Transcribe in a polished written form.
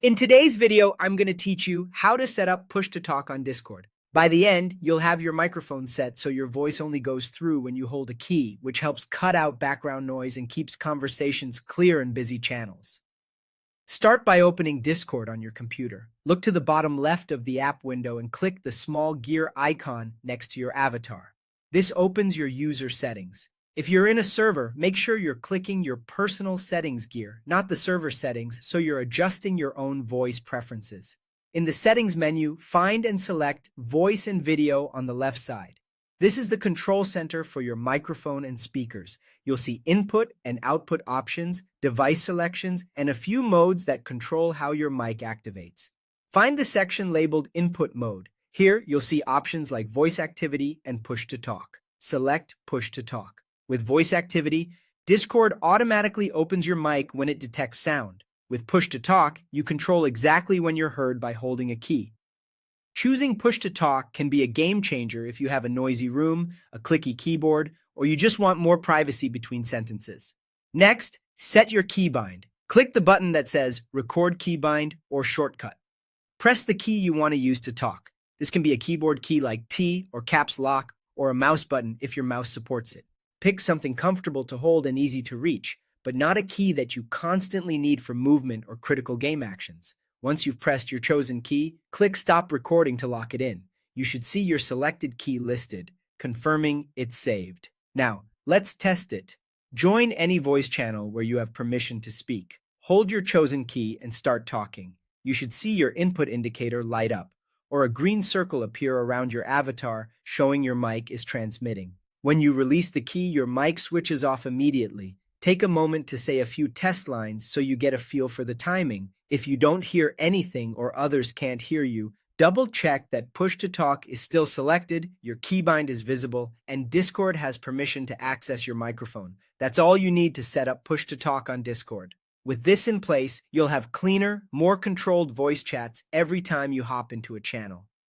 In today's video, I'm going to teach you how to set up push-to-talk on Discord. By the end, you'll have your microphone set so your voice only goes through when you hold a key, which helps cut out background noise and keeps conversations clear in busy channels. Start by opening Discord on your computer. Look to the bottom left of the app window and click the small gear icon next to your avatar. This opens your user settings. If you're in a server, make sure you're clicking your personal settings gear, not the server settings, so you're adjusting your own voice preferences. In the settings menu, find and select Voice and Video on the left side. This is the control center for your microphone and speakers. You'll see input and output options, device selections, and a few modes that control how your mic activates. Find the section labeled Input Mode. Here, you'll see options like Voice Activity and Push to Talk. Select Push to Talk. With voice activity, Discord automatically opens your mic when it detects sound. With push to talk, you control exactly when you're heard by holding a key. Choosing push to talk can be a game changer if you have a noisy room, a clicky keyboard, or you just want more privacy between sentences. Next, set your keybind. Click the button that says Record Keybind or Shortcut. Press the key you want to use to talk. This can be a keyboard key like T or caps lock, or a mouse button if your mouse supports it. Pick something comfortable to hold and easy to reach, but not a key that you constantly need for movement or critical game actions. Once you've pressed your chosen key, click Stop Recording to lock it in. You should see your selected key listed, confirming it's saved. Now, let's test it. Join any voice channel where you have permission to speak. Hold your chosen key and start talking. You should see your input indicator light up, or a green circle appear around your avatar showing your mic is transmitting. When you release the key, your mic switches off immediately. Take a moment to say a few test lines so you get a feel for the timing. If you don't hear anything or others can't hear you, double-check that push to talk is still selected, your keybind is visible, and Discord has permission to access your microphone. That's all you need to set up push to talk on Discord. With this in place, you'll have cleaner, more controlled voice chats every time you hop into a channel.